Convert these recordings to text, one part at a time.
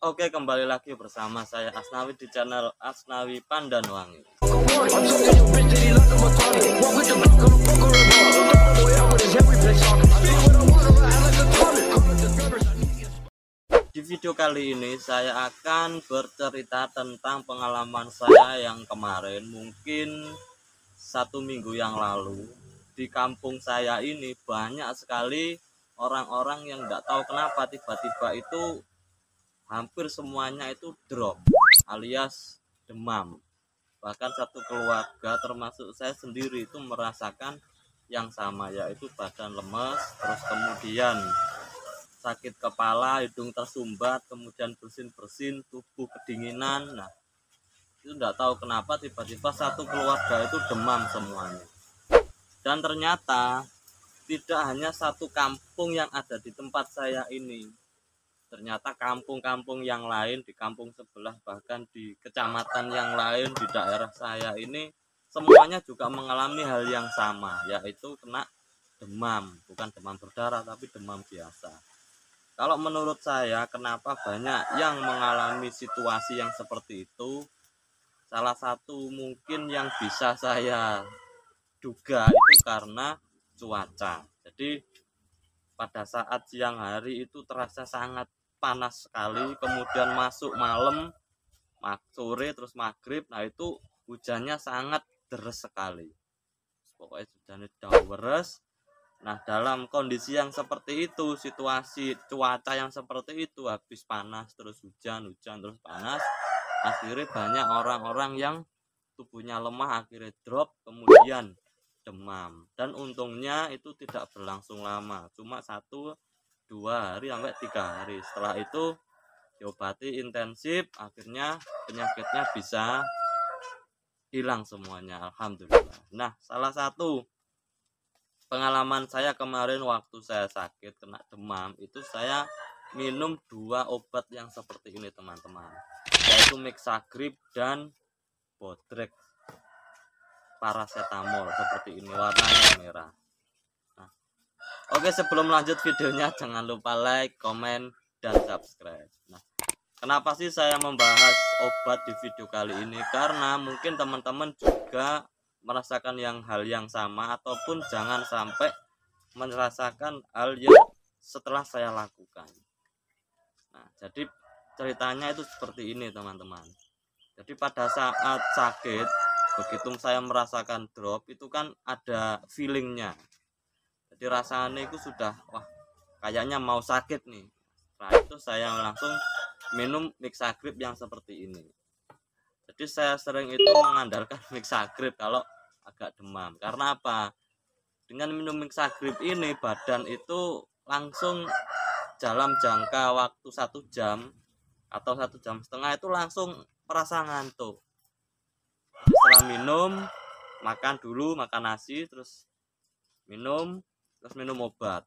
Oke, kembali lagi bersama saya Asnawi di channel Asnawi Pandanwangi. Di video kali ini saya akan bercerita tentang pengalaman saya yang kemarin, mungkin 1 minggu yang lalu. Di kampung saya ini banyak sekali orang-orang yang nggak tahu kenapa tiba-tiba itu hampir semuanya itu drop alias demam. Bahkan satu keluarga termasuk saya sendiri itu merasakan yang sama, yaitu badan lemes, terus kemudian sakit kepala, hidung tersumbat, kemudian bersin-bersin, tubuh kedinginan. Nah, itu enggak tahu kenapa tiba-tiba satu keluarga itu demam semuanya. Dan ternyata tidak hanya satu kampung yang ada di tempat saya ini. Ternyata kampung-kampung yang lain, di kampung sebelah, bahkan di kecamatan yang lain di daerah saya ini, semuanya juga mengalami hal yang sama, yaitu kena demam. Bukan demam berdarah, tapi demam biasa. Kalau menurut saya, kenapa banyak yang mengalami situasi yang seperti itu? Salah satu mungkin yang bisa saya duga itu karena cuaca. Jadi pada saat siang hari itu terasa sangat panas sekali, kemudian masuk malam, sore, terus maghrib, nah itu hujannya sangat deres sekali. Pokoknya hujannya deres. Nah, dalam kondisi yang seperti itu, situasi cuaca yang seperti itu, habis panas terus hujan terus panas, akhirnya banyak orang-orang yang tubuhnya lemah, akhirnya drop, kemudian demam. Dan untungnya itu tidak berlangsung lama, cuma 1-2 hari sampai 3 hari. Setelah itu diobati intensif, akhirnya penyakitnya bisa hilang semuanya, alhamdulillah. Nah, salah satu pengalaman saya kemarin waktu saya sakit kena demam itu, saya minum 2 obat yang seperti ini teman-teman, yaitu Mixagrip dan Bodrek paracetamol seperti ini, warnanya merah. Nah, oke, sebelum lanjut videonya jangan lupa like, komen, dan subscribe. Nah, kenapa sih saya membahas obat di video kali ini? Karena mungkin teman-teman juga merasakan hal yang sama, ataupun jangan sampai merasakan hal yang setelah saya lakukan. Nah, jadi ceritanya itu seperti ini teman-teman. Jadi pada saat sakit, begitu saya merasakan drop itu kan ada feelingnya. Jadi rasanya itu sudah, wah kayaknya mau sakit nih. Nah, itu saya langsung minum Mixagrip yang seperti ini. Jadi saya sering itu mengandalkan Mixagrip kalau agak demam. Karena apa? Dengan minum Mixagrip ini badan itu langsung dalam jangka waktu 1 jam atau 1,5 jam itu langsung merasa ngantuk. Setelah minum, makan dulu, makan nasi, terus minum obat.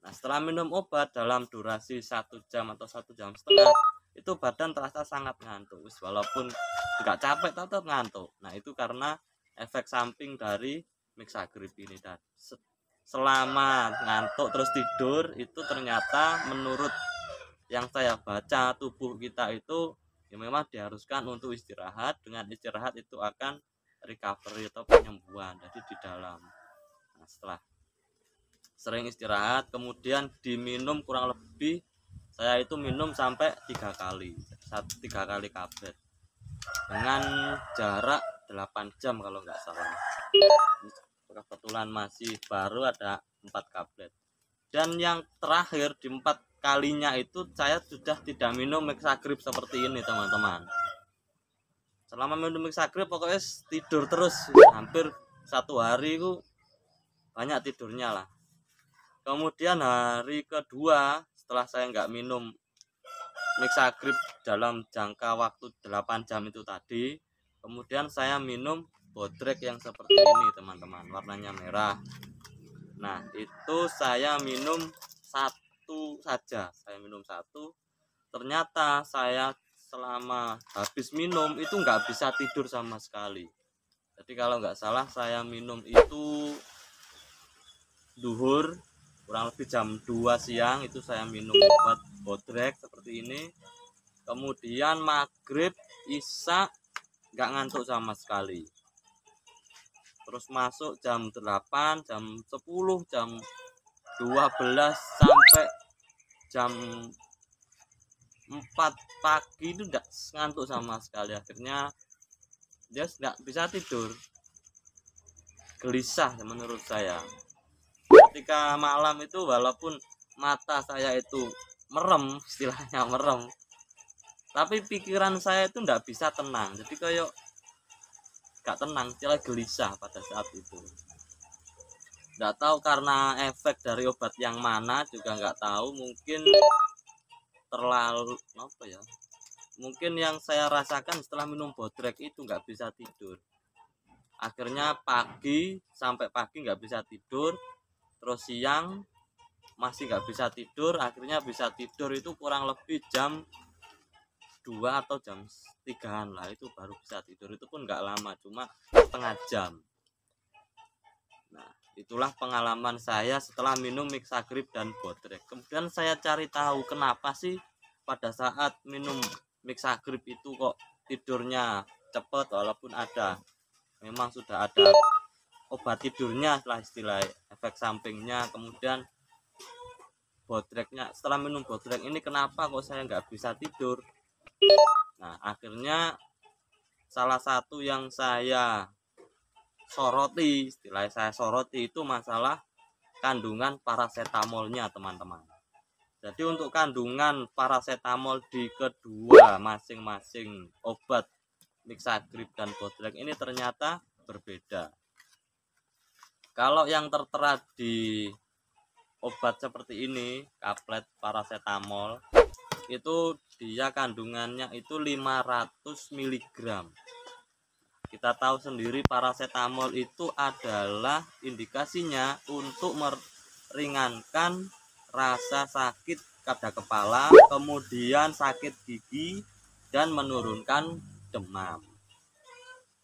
Nah, setelah minum obat dalam durasi 1 jam atau 1,5 jam, itu badan terasa sangat ngantuk. Walaupun nggak capek tetap ngantuk. Nah, itu karena efek samping dari Mixagrip ini. Dan selama ngantuk terus tidur itu ternyata menurut yang saya baca, tubuh kita itu ya memang diharuskan untuk istirahat. Dengan istirahat itu akan recovery atau penyembuhan, jadi di dalam. Nah, setelah sering istirahat kemudian diminum, kurang lebih saya itu minum sampai 3 kali, 3 kali tablet dengan jarak 8 jam kalau nggak salah. Kebetulan masih baru ada 4 tablet. Dan yang terakhir di 4 kalinya itu saya sudah tidak minum Mixagrip seperti ini teman-teman. Selama minum Mixagrip pokoknya tidur terus, hampir 1 hari itu banyak tidurnya lah. Kemudian hari kedua setelah saya nggak minum Mixagrip dalam jangka waktu 8 jam itu tadi, kemudian saya minum Bodrek yang seperti ini teman-teman, warnanya merah. Nah, itu saya minum 1 saja, saya minum 1. Ternyata saya selama habis minum itu nggak bisa tidur sama sekali. Jadi kalau nggak salah saya minum itu duhur, kurang lebih jam 2 siang itu saya minum obat Bodrek seperti ini. kemudian maghrib, isya nggak ngantuk sama sekali. Terus masuk jam 8, jam 10, jam 12 sampai jam 4 pagi itu enggak ngantuk sama sekali. Akhirnya dia enggak bisa tidur, gelisah menurut saya. Ketika malam itu walaupun mata saya itu merem, istilahnya merem, tapi pikiran saya itu enggak bisa tenang. Jadi kayak enggak tenang, cila gelisah pada saat itu. Enggak tahu karena efek dari obat yang mana juga enggak tahu, mungkin terlalu apa ya, mungkin yang saya rasakan setelah minum bodrek itu nggak bisa tidur. Akhirnya sampai pagi nggak bisa tidur, terus siang masih nggak bisa tidur. Akhirnya bisa tidur itu kurang lebih jam 2 atau jam 3-an lah, itu baru bisa tidur. Itu pun nggak lama, cuma setengah jam. Nah, itulah pengalaman saya setelah minum Mixagrip dan bodrek. Kemudian saya cari tahu kenapa sih pada saat minum Mixagrip itu kok tidurnya cepat, walaupun memang sudah ada obat tidurnya lah, istilah efek sampingnya. Kemudian bodreknya, setelah minum bodrek ini kenapa kok saya nggak bisa tidur. Nah, akhirnya salah satu yang saya soroti, istilah saya soroti itu masalah kandungan parasetamolnya, teman-teman. Jadi untuk kandungan parasetamol di kedua masing-masing obat Mixagrip dan bodrek ini ternyata berbeda. Kalau yang tertera di obat seperti ini, kaplet parasetamol, itu dia kandungannya itu 500 mg. Kita tahu sendiri parasetamol itu adalah indikasinya untuk meringankan rasa sakit pada kepala, kemudian sakit gigi, dan menurunkan demam.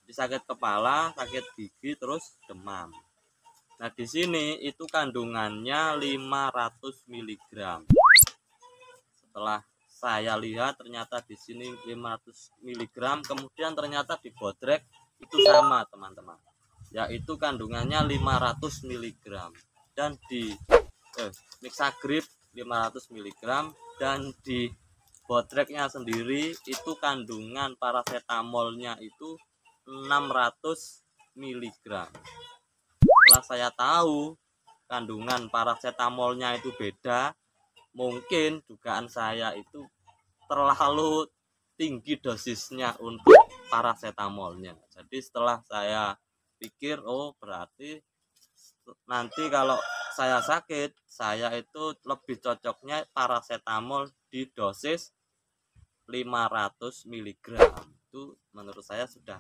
Jadi sakit kepala, sakit gigi, terus demam. Nah, di sini itu kandungannya 500 mg. Setelah saya lihat ternyata di sini 500 mg, kemudian ternyata di bodrek itu sama, teman-teman. Yaitu kandungannya 500 mg, dan di Mixagrip 500 mg, dan di bodreknya sendiri itu kandungan parasetamolnya itu 600 mg. Setelah saya tahu kandungan parasetamolnya itu beda, mungkin dugaan saya itu terlalu tinggi dosisnya untuk parasetamolnya. Jadi setelah saya pikir, oh berarti nanti kalau saya sakit, saya itu lebih cocoknya parasetamol di dosis 500 mg. Itu menurut saya sudah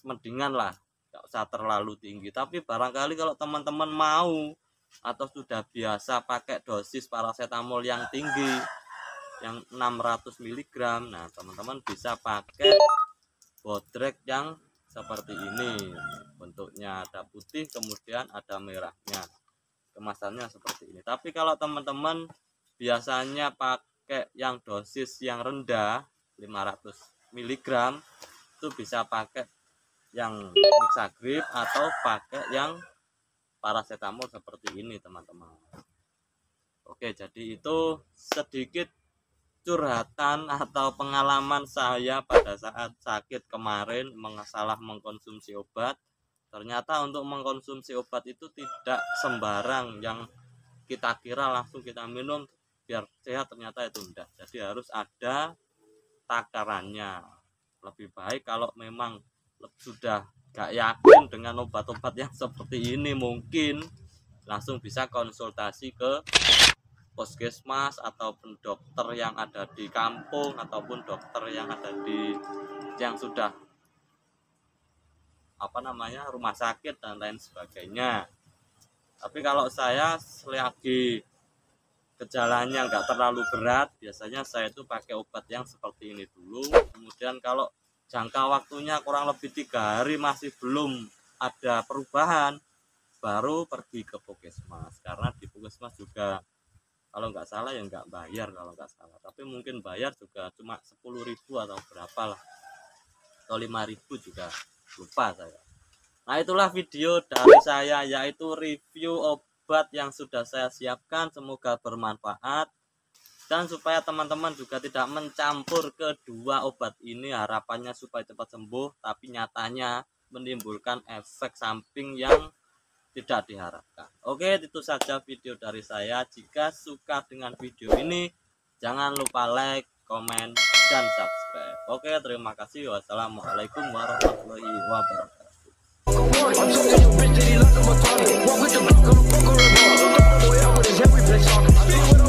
mendingan lah, nggak usah terlalu tinggi. Tapi barangkali kalau teman-teman mau atau sudah biasa pakai dosis parasetamol yang tinggi, yang 600 mg, nah teman-teman bisa pakai bodrek yang seperti ini. Bentuknya ada putih, kemudian ada merahnya, kemasannya seperti ini. Tapi kalau teman-teman biasanya pakai yang dosis yang rendah 500 mg, itu bisa pakai yang Mixagrip atau pakai yang parasetamol seperti ini, teman-teman. Oke, jadi itu sedikit curhatan atau pengalaman saya pada saat sakit kemarin masalah mengkonsumsi obat. Ternyata untuk mengkonsumsi obat itu tidak sembarang yang kita kira langsung kita minum biar sehat, ternyata itu enggak. Jadi harus ada takarannya. Lebih baik kalau memang sudah gak yakin dengan obat-obat yang seperti ini, mungkin langsung bisa konsultasi ke puskesmas ataupun dokter yang ada di kampung, ataupun dokter yang ada di yang sudah rumah sakit dan lain sebagainya. Tapi kalau saya selagi gejalanya nggak terlalu berat, biasanya saya itu pakai obat yang seperti ini dulu. Kemudian kalau jangka waktunya kurang lebih 3 hari masih belum ada perubahan, baru pergi ke puskesmas. Karena di puskesmas juga kalau nggak salah ya nggak bayar kalau nggak salah, tapi mungkin bayar juga cuma 10.000 atau berapa lah, atau 5.000 juga lupa saya. Nah itulah video dari saya, yaitu review obat yang sudah saya siapkan. Semoga bermanfaat, dan supaya teman-teman juga tidak mencampur kedua obat ini, harapannya supaya cepat sembuh, tapi nyatanya menimbulkan efek samping yang tidak diharapkan. Oke, itu saja video dari saya. Jika suka dengan video ini, jangan lupa like, komen, dan subscribe. Oke, terima kasih. Wassalamualaikum warahmatullahi wabarakatuh.